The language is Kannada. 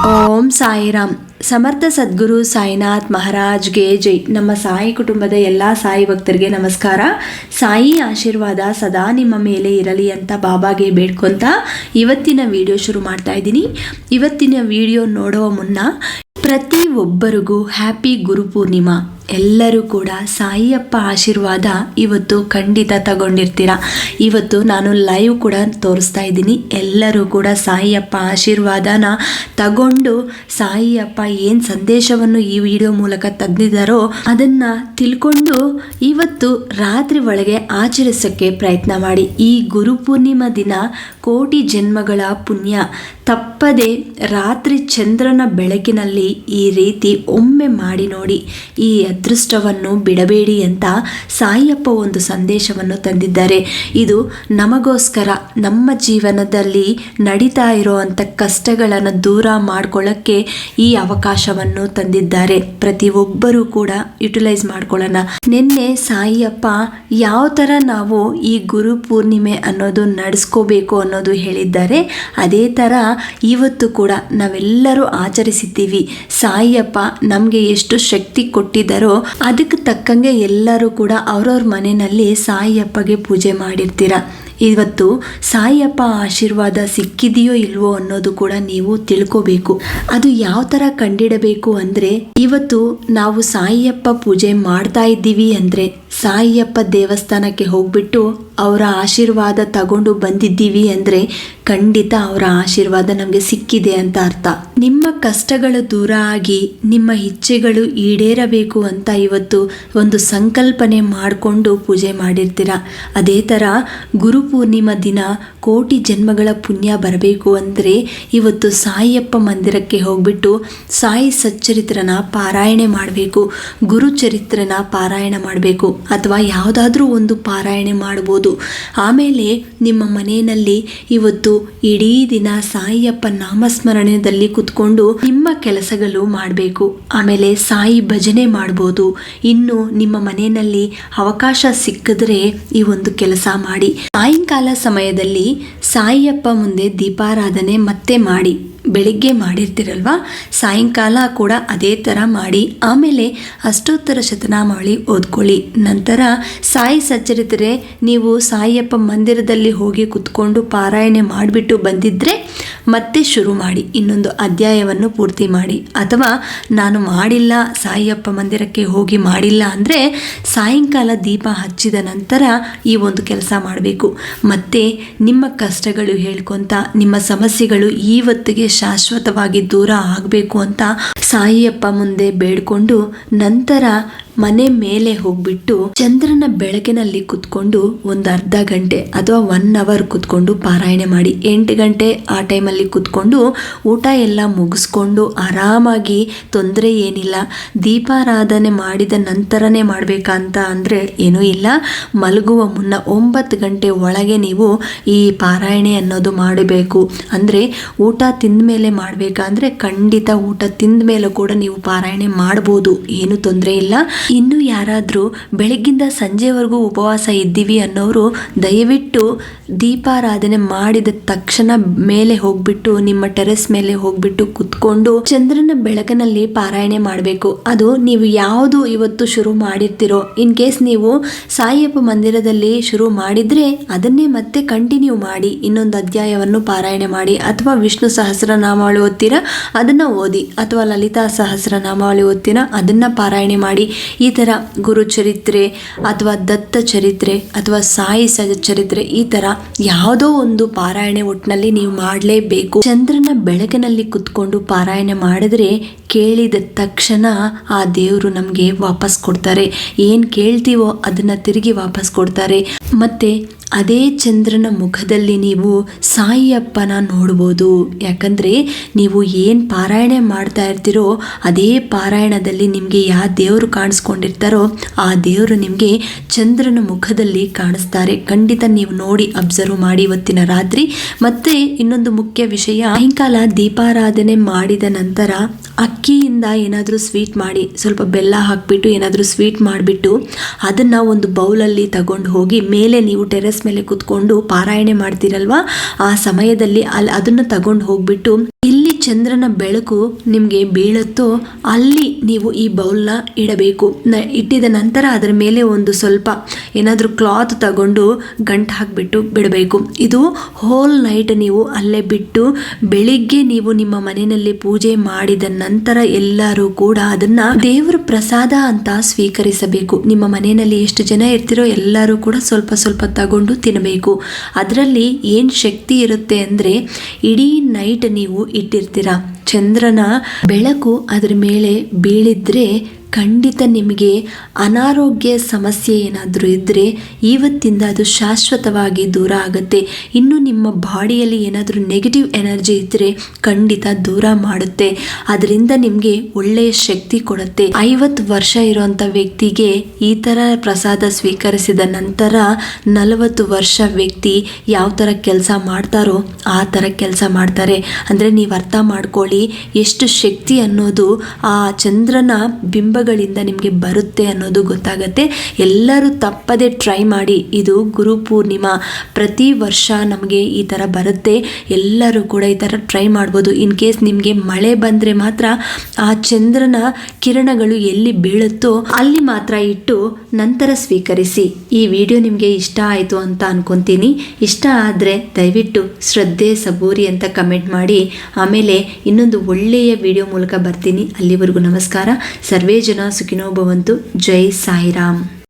ಓಂ ಸಾಯಿರಾಮ್. ಸಮರ್ಥ ಸದ್ಗುರು ಸಾಯಿನಾಥ್ ಮಹಾರಾಜ್ಗೆ ಜೈ. ನಮ್ಮ ಸಾಯಿ ಕುಟುಂಬದ ಎಲ್ಲ ಸಾಯಿ ಭಕ್ತರಿಗೆ ನಮಸ್ಕಾರ. ಸಾಯಿ ಆಶೀರ್ವಾದ ಸದಾ ನಿಮ್ಮ ಮೇಲೆ ಇರಲಿ ಅಂತ ಬಾಬಾಗೆ ಬೇಡ್ಕೊಂತ ಇವತ್ತಿನ ವಿಡಿಯೋ ಶುರು ಮಾಡ್ತಾ ಇದ್ದೀನಿ. ಇವತ್ತಿನ ವಿಡಿಯೋ ನೋಡುವ ಮುನ್ನ ಪ್ರತಿ ಒಬ್ಬರಿಗೂ ಹ್ಯಾಪಿ ಗುರುಪೂರ್ಣಿಮಾ. ಎಲ್ಲರೂ ಕೂಡ ಸಾಯಿಯಪ್ಪ ಆಶೀರ್ವಾದ ಇವತ್ತು ಖಂಡಿತ ತಗೊಂಡಿರ್ತೀರ. ಇವತ್ತು ನಾನು ಲೈವ್ ಕೂಡ ತೋರಿಸ್ತಾ ಇದ್ದೀನಿ. ಎಲ್ಲರೂ ಕೂಡ ಸಾಯಿಯಪ್ಪ ಆಶೀರ್ವಾದನ ತಗೊಂಡು ಸಾಯಿಯಪ್ಪ ಏನು ಸಂದೇಶವನ್ನು ಈ ವಿಡಿಯೋ ಮೂಲಕ ತಂದಿದ್ದಾರೋ ಅದನ್ನು ತಿಳ್ಕೊಂಡು ಇವತ್ತು ರಾತ್ರಿ ಒಳಗೆ ಆಚರಿಸೋಕ್ಕೆ ಪ್ರಯತ್ನ ಮಾಡಿ. ಈ ಗುರುಪೂರ್ಣಿಮಾ ದಿನ ಕೋಟಿ ಜನ್ಮಗಳ ಪುಣ್ಯ. ತಪ್ಪದೆ ರಾತ್ರಿ ಚಂದ್ರನ ಬೆಳಕಿನಲ್ಲಿ ಈ ರೀತಿ ಒಮ್ಮೆ ಮಾಡಿ ನೋಡಿ. ಈ ಅದೃಷ್ಟವನ್ನು ಬಿಡಬೇಡಿ ಅಂತ ಸಾಯಿಯಪ್ಪ ಒಂದು ಸಂದೇಶವನ್ನು ತಂದಿದ್ದಾರೆ. ಇದು ನಮಗೋಸ್ಕರ ನಮ್ಮ ಜೀವನದಲ್ಲಿ ನಡೀತಾ ಇರೋವಂಥ ಕಷ್ಟಗಳನ್ನು ದೂರ ಮಾಡ್ಕೊಳ್ಳೋಕ್ಕೆ ಈ ಅವಕಾಶವನ್ನು ತಂದಿದ್ದಾರೆ. ಪ್ರತಿಯೊಬ್ಬರೂ ಕೂಡ ಯುಟಿಲೈಸ್ ಮಾಡ್ಕೊಳ್ಳೋಣ. ನಿನ್ನೆ ಸಾಯಿಯಪ್ಪ ಯಾವ ಥರ ನಾವು ಈ ಗುರು ಪೂರ್ಣಿಮೆ ಅನ್ನೋದು ನಡೆಸ್ಕೋಬೇಕು ಅನ್ನೋದು ಹೇಳಿದ್ದಾರೆ. ಅದೇ ಥರ ಇವತ್ತು ಕೂಡ ನಾವೆಲ್ಲರೂ ಆಚರಿಸಿದ್ದೀವಿ. ಸಾಯಿಯಪ್ಪ ನಮಗೆ ಎಷ್ಟು ಶಕ್ತಿ ಕೊಟ್ಟಿದ್ದಾರೋ ಅದಕ್ಕೆ ತಕ್ಕಂಗೆ ಎಲ್ಲರೂ ಕೂಡ ಅವ್ರವ್ರ ಮನೆಯಲ್ಲಿ ಸಾಯಿಯಪ್ಪಗೆ ಪೂಜೆ ಮಾಡಿರ್ತೀರ. ಇವತ್ತು ಸಾಯಿಯಪ್ಪ ಆಶೀರ್ವಾದ ಸಿಕ್ಕಿದೆಯೋ ಇಲ್ವೋ ಅನ್ನೋದು ಕೂಡ ನೀವು ತಿಳ್ಕೋಬೇಕು. ಅದು ಯಾವ ಥರ ಕಂಡಿಡಬೇಕು ಅಂದರೆ, ಇವತ್ತು ನಾವು ಸಾಯಿಯಪ್ಪ ಪೂಜೆ ಮಾಡ್ತಾ ಇದ್ದೀವಿ ಅಂದರೆ ಸಾಯಿಯಪ್ಪ ದೇವಸ್ಥಾನಕ್ಕೆ ಹೋಗ್ಬಿಟ್ಟು ಅವರ ಆಶೀರ್ವಾದ ತಗೊಂಡು ಬಂದಿದ್ದೀವಿ ಅಂದರೆ ಖಂಡಿತ ಅವರ ಆಶೀರ್ವಾದ ನಮಗೆ ಸಿಕ್ಕಿದೆ ಅಂತ ಅರ್ಥ. ನಿಮ್ಮ ಕಷ್ಟಗಳು ದೂರ ಆಗಿ ನಿಮ್ಮ ಇಚ್ಛೆಗಳು ಈಡೇರಬೇಕು ಅಂತ ಇವತ್ತು ಒಂದು ಸಂಕಲ್ಪನೆ ಮಾಡಿಕೊಂಡು ಪೂಜೆ ಮಾಡಿರ್ತೀರ. ಅದೇ ಥರ ಗುರುಪೂರ್ಣಿಮಾ ದಿನ ಕೋಟಿ ಜನ್ಮಗಳ ಪುಣ್ಯ ಬರಬೇಕು ಅಂದರೆ ಇವತ್ತು ಸಾಯಿಯಪ್ಪ ಮಂದಿರಕ್ಕೆ ಹೋಗ್ಬಿಟ್ಟು ಸಾಯಿ ಸಚ್ಚರಿತ್ರನ ಪಾರಾಯಣೆ ಮಾಡಬೇಕು, ಗುರುಚರಿತ್ರನ ಪಾರಾಯಣ ಮಾಡಬೇಕು, ಅಥವಾ ಯಾವುದಾದ್ರೂ ಒಂದು ಪಾರಾಯಣೆ ಮಾಡ್ಬೋದು. ಆಮೇಲೆ ನಿಮ್ಮ ಮನೆಯಲ್ಲಿ ಇವತ್ತು ಇಡೀ ದಿನ ಸಾಯಿಯಪ್ಪ ನಾಮಸ್ಮರಣೆಯಲ್ಲಿ ಕುತ್ಕೊಂಡು ನಿಮ್ಮ ಕೆಲಸಗಳು ಮಾಡಬೇಕು. ಆಮೇಲೆ ಸಾಯಿ ಭಜನೆ ಮಾಡ್ಬೋದು. ಇನ್ನು ನಿಮ್ಮ ಮನೆಯಲ್ಲಿ ಅವಕಾಶ ಸಿಕ್ಕಿದ್ರೆ ಈ ಒಂದು ಕೆಲಸ ಮಾಡಿ. ಸಾಯಂಕಾಲ ಸಮಯದಲ್ಲಿ ಸಾಯಿಯಪ್ಪ ಮುಂದೆ ದೀಪಾರಾಧನೆ ಮತ್ತೆ ಮಾಡಿ. ಬೆಳಿಗ್ಗೆ ಮಾಡಿರ್ತೀರಲ್ವಾ, ಸಾಯಂಕಾಲ ಕೂಡ ಅದೇ ಥರ ಮಾಡಿ. ಆಮೇಲೆ ಅಷ್ಟೋತ್ತರ ಶತನಾಮಾವಳಿ ಓದ್ಕೊಳ್ಳಿ. ನಂತರ ಸಾಯಿ ಸಚ್ಚರಿತ್ರೆ ನೀವು ಸಾಯಿಯಪ್ಪ ಮಂದಿರದಲ್ಲಿ ಹೋಗಿ ಕುತ್ಕೊಂಡು ಪಾರಾಯಣೆ ಮಾಡಿಬಿಟ್ಟು ಬಂದಿದ್ದರೆ ಮತ್ತೆ ಶುರು ಮಾಡಿ, ಇನ್ನೊಂದು ಅಧ್ಯಾಯವನ್ನು ಪೂರ್ತಿ ಮಾಡಿ. ಅಥವಾ ನಾನು ಮಾಡಿಲ್ಲ, ಸಾಯಿಯಪ್ಪ ಮಂದಿರಕ್ಕೆ ಹೋಗಿ ಮಾಡಿಲ್ಲ ಅಂದರೆ ಸಾಯಂಕಾಲ ದೀಪ ಹಚ್ಚಿದ ನಂತರ ಈ ಒಂದು ಕೆಲಸ ಮಾಡಬೇಕು. ಮತ್ತು ನಿಮ್ಮ ಕಷ್ಟಗಳು ಹೇಳ್ಕೊತ ನಿಮ್ಮ ಸಮಸ್ಯೆಗಳು ಇವತ್ತಿಗೆ ಶಾಶ್ವತವಾಗಿ ದೂರ ಆಗಬೇಕು ಅಂತ ಸಾಯಿಯಪ್ಪ ಮುಂದೆ ಬೇಡ್ಕೊಂಡು ನಂತರ ಮನೆ ಮೇಲೆ ಹೋಗ್ಬಿಟ್ಟು ಚಂದ್ರನ ಬೆಳಕಿನಲ್ಲಿ ಕುತ್ಕೊಂಡು ಒಂದು ಅರ್ಧ ಗಂಟೆ ಅಥವಾ 1 ಅವರ್ ಕುತ್ಕೊಂಡು ಪಾರಾಯಣೆ ಮಾಡಿ. 8 ಗಂಟೆ ಆ ಟೈಮಲ್ಲಿ ಕುತ್ಕೊಂಡು ಊಟ ಎಲ್ಲ ಮುಗಿಸ್ಕೊಂಡು ಆರಾಮಾಗಿ, ತೊಂದರೆ ಏನಿಲ್ಲ. ದೀಪಾರಾಧನೆ ಮಾಡಿದ ನಂತರನೇ ಮಾಡಬೇಕಂತ ಅಂದರೆ ಏನೂ ಇಲ್ಲ. ಮಲಗುವ ಮುನ್ನ 9 ಗಂಟೆ ಒಳಗೆ ನೀವು ಈ ಪಾರಾಯಣೆ ಅನ್ನೋದು ಮಾಡಬೇಕು. ಅಂದರೆ ಊಟ ತಿಂದ ಮೇಲೆ ಮಾಡಬೇಕಂದ್ರೆ ಖಂಡಿತ ಊಟ ತಿಂದ ಮೇಲೆ ಕೂಡ ನೀವು ಪಾರಾಯಣೆ ಮಾಡ್ಬೋದು, ಏನು ತೊಂದರೆ ಇಲ್ಲ. ಇನ್ನು ಯಾರಾದರೂ ಬೆಳಗ್ಗಿಂದ ಸಂಜೆವರೆಗೂ ಉಪವಾಸ ಇದ್ದೀವಿ ಅನ್ನೋರು ದಯವಿಟ್ಟು ದೀಪಾರಾಧನೆ ಮಾಡಿದ ತಕ್ಷಣ ಮೇಲೆ ಹೋಗ್ಬಿಟ್ಟು ನಿಮ್ಮ ಟೆರೆಸ್ ಮೇಲೆ ಹೋಗ್ಬಿಟ್ಟು ಕುತ್ಕೊಂಡು ಚಂದ್ರನ ಬೆಳಕಿನಲ್ಲಿ ಪಾರಾಯಣೆ ಮಾಡಬೇಕು. ಅದು ನೀವು ಯಾವುದು ಇವತ್ತು ಶುರು ಮಾಡಿರ್ತೀರೋ, ಇನ್ ಕೇಸ್ ನೀವು ಸಾಯಿಯಪ್ಪ ಮಂದಿರದಲ್ಲಿ ಶುರು ಮಾಡಿದರೆ ಅದನ್ನೇ ಮತ್ತೆ ಕಂಟಿನ್ಯೂ ಮಾಡಿ, ಇನ್ನೊಂದು ಅಧ್ಯಾಯವನ್ನು ಪಾರಾಯಣೆ ಮಾಡಿ. ಅಥವಾ ವಿಷ್ಣು ಸಹಸ್ರನಾಮಾವಳಿ ಓದ್ತೀರಾ ಅದನ್ನು ಓದಿ, ಅಥವಾ ಲಲಿತಾ ಸಹಸ್ರನಾಮಾವಳಿ ಓದ್ತೀರಾ ಅದನ್ನು ಪಾರಾಯಣೆ ಮಾಡಿ. ಈ ಥರ ಗುರುಚರಿತ್ರೆ ಅಥವಾ ದತ್ತ ಚರಿತ್ರೆ ಅಥವಾ ಸಾಯಿ ಚರಿತ್ರೆ ಈ ಥರ ಯಾವುದೋ ಒಂದು ಪಾರಾಯಣೆ ಒಟ್ಟಿನಲ್ಲಿ ನೀವು ಮಾಡಲೇಬೇಕು. ಚಂದ್ರನ ಬೆಳಕಿನಲ್ಲಿ ಕುತ್ಕೊಂಡು ಪಾರಾಯಣೆ ಮಾಡಿದ್ರೆ ಕೇಳಿದ ತಕ್ಷಣ ಆ ದೇವರು ನಮಗೆ ವಾಪಸ್ ಕೊಡ್ತಾರೆ. ಏನು ಕೇಳ್ತೀವೋ ಅದನ್ನು ತಿರುಗಿ ವಾಪಸ್ ಕೊಡ್ತಾರೆ. ಮತ್ತು ಅದೇ ಚಂದ್ರನ ಮುಖದಲ್ಲಿ ನೀವು ಸಾಯಿಯಪ್ಪನ ನೋಡ್ಬೋದು. ಯಾಕಂದರೆ ನೀವು ಏನು ಪಾರಾಯಣೆ ಮಾಡ್ತಾ ಇರ್ತೀರೋ ಅದೇ ಪಾರಾಯಣದಲ್ಲಿ ನಿಮಗೆ ಯಾವ ದೇವರು ಕಾಣಿಸ್ಕೊಂಡಿರ್ತಾರೋ ಆ ದೇವರು ನಿಮಗೆ ಚಂದ್ರನ ಮುಖದಲ್ಲಿ ಕಾಣಿಸ್ತಾರೆ. ಖಂಡಿತ ನೀವು ನೋಡಿ ಅಬ್ಸರ್ವ್ ಮಾಡಿ ಇವತ್ತಿನ ರಾತ್ರಿ. ಮತ್ತು ಇನ್ನೊಂದು ಮುಖ್ಯ ವಿಷಯ, ಸಾಯಂಕಾಲ ದೀಪಾರಾಧನೆ ಮಾಡಿದ ನಂತರ ಅಕ್ಕಿಯಿಂದ ಏನಾದರೂ ಸ್ವೀಟ್ ಮಾಡಿ ಸ್ವಲ್ಪ ಬೆಲ್ಲ ಹಾಕಿಬಿಟ್ಟು ಏನಾದರೂ ಸ್ವೀಟ್ ಮಾಡಿಬಿಟ್ಟು ಅದನ್ನು ಒಂದು ಬೌಲಲ್ಲಿ ತಗೊಂಡು ಹೋಗಿ ಮೇಲೆ ನೀವು ಟೆರೆಸ್ ಮೇಲೆ ಕೂತ್ಕೊಂಡು ಪಾರಾಯಣೆ ಮಾಡ್ತೀರಲ್ವ, ಆ ಸಮಯದಲ್ಲಿ ಅದನ್ನು ತಗೊಂಡು ಹೋಗ್ಬಿಟ್ಟು ಇಲ್ಲಿ ಚಂದ್ರನ ಬೆಳಕು ನಿಮಗೆ ಬೀಳುತ್ತೋ ಅಲ್ಲಿ ನೀವು ಈ ಬೌಲ್ನ ಇಡಬೇಕು. ಇಟ್ಟಿದ ನಂತರ ಅದರ ಮೇಲೆ ಒಂದು ಸ್ವಲ್ಪ ಏನಾದರೂ ಕ್ಲಾತ್ ತಗೊಂಡು ಗಂಟು ಹಾಕಿಬಿಟ್ಟು ಬಿಡಬೇಕು. ಇದು ಹೋಲ್ ನೈಟ್ ನೀವು ಅಲ್ಲೇ ಬಿಟ್ಟು ಬೆಳಿಗ್ಗೆ ನೀವು ನಿಮ್ಮ ಮನೆಯಲ್ಲಿ ಪೂಜೆ ಮಾಡಿದ ನಂತರ ಎಲ್ಲರೂ ಕೂಡ ಅದನ್ನ ದೇವರ ಪ್ರಸಾದ ಅಂತ ಸ್ವೀಕರಿಸಬೇಕು. ನಿಮ್ಮ ಮನೆಯಲ್ಲಿ ಎಷ್ಟು ಜನ ಇರ್ತಿರೋ ಎಲ್ಲರೂ ಕೂಡ ಸ್ವಲ್ಪ ಸ್ವಲ್ಪ ತಗೊಂಡು ತಿನ್ನಬೇಕು. ಅದರಲ್ಲಿ ಏನು ಶಕ್ತಿ ಇರುತ್ತೆ ಅಂದರೆ, ಇಡೀ ನೈಟ್ ನೀವು ಇಟ್ಟಿರ್ತೀರ, ಚಂದ್ರನ ಬೆಳಕು ಅದರ ಮೇಲೆ ಬೀಳಿದ್ರೆ ಖಂಡಿತ ನಿಮಗೆ ಅನಾರೋಗ್ಯ ಸಮಸ್ಯೆ ಏನಾದರೂ ಇದ್ದರೆ ಇವತ್ತಿಂದ ಅದು ಶಾಶ್ವತವಾಗಿ ದೂರ ಆಗುತ್ತೆ. ಇನ್ನು ನಿಮ್ಮ ಬಾಡಿಯಲ್ಲಿ ಏನಾದರೂ ನೆಗೆಟಿವ್ ಎನರ್ಜಿ ಇದ್ದರೆ ಖಂಡಿತ ದೂರ ಮಾಡುತ್ತೆ. ಅದರಿಂದ ನಿಮಗೆ ಒಳ್ಳೆಯ ಶಕ್ತಿ ಕೊಡುತ್ತೆ. 50 ವರ್ಷ ಇರುವಂಥ ವ್ಯಕ್ತಿಗೆ ಈ ಥರ ಪ್ರಸಾದ ಸ್ವೀಕರಿಸಿದ ನಂತರ 40 ವರ್ಷ ವ್ಯಕ್ತಿ ಯಾವ ಥರ ಕೆಲಸ ಮಾಡ್ತಾರೋ ಆ ಥರ ಕೆಲಸ ಮಾಡ್ತಾರೆ. ಅಂದರೆ ನೀವು ಅರ್ಥ ಮಾಡ್ಕೊಳ್ಳಿ ಎಷ್ಟು ಶಕ್ತಿ ಅನ್ನೋದು ಆ ಚಂದ್ರನ ಬಿಂಬ ಗಳಿಂದ ನಿಮಗೆ ಬರುತ್ತೆ ಅನ್ನೋದು ಗೊತ್ತಾಗುತ್ತೆ. ಎಲ್ಲರೂ ತಪ್ಪದೆ ಟ್ರೈ ಮಾಡಿ. ಇದು ಗುರು ಪೂರ್ಣಿಮಾ, ಪ್ರತಿ ವರ್ಷ ನಮಗೆ ಈ ಥರ ಬರುತ್ತೆ. ಎಲ್ಲರೂ ಕೂಡ ಈ ಥರ ಟ್ರೈ ಮಾಡ್ಬೋದು. ಇನ್ ಕೇಸ್ ನಿಮಗೆ ಮಳೆ ಬಂದರೆ ಮಾತ್ರ ಆ ಚಂದ್ರನ ಕಿರಣಗಳು ಎಲ್ಲಿ ಬೀಳುತ್ತೋ ಅಲ್ಲಿ ಮಾತ್ರ ಇಟ್ಟು ನಂತರ ಸ್ವೀಕರಿಸಿ. ಈ ವಿಡಿಯೋ ನಿಮಗೆ ಇಷ್ಟ ಆಯಿತು ಅಂತ ಅನ್ಕೊತೀನಿ. ಇಷ್ಟ ಆದರೆ ದಯವಿಟ್ಟು ಶ್ರದ್ಧೆ ಸಬೂರಿ ಅಂತ ಕಮೆಂಟ್ ಮಾಡಿ. ಆಮೇಲೆ ಇನ್ನೊಂದು ಒಳ್ಳೆಯ ವಿಡಿಯೋ ಮೂಲಕ ಬರ್ತೀನಿ. ಅಲ್ಲಿವರೆಗೂ ನಮಸ್ಕಾರ. ಸರ್ವೇ ಜನ ಸುಖಿನೋ ಭವಂತು. ಜೈ ಸಾಯಿರಾಮ್.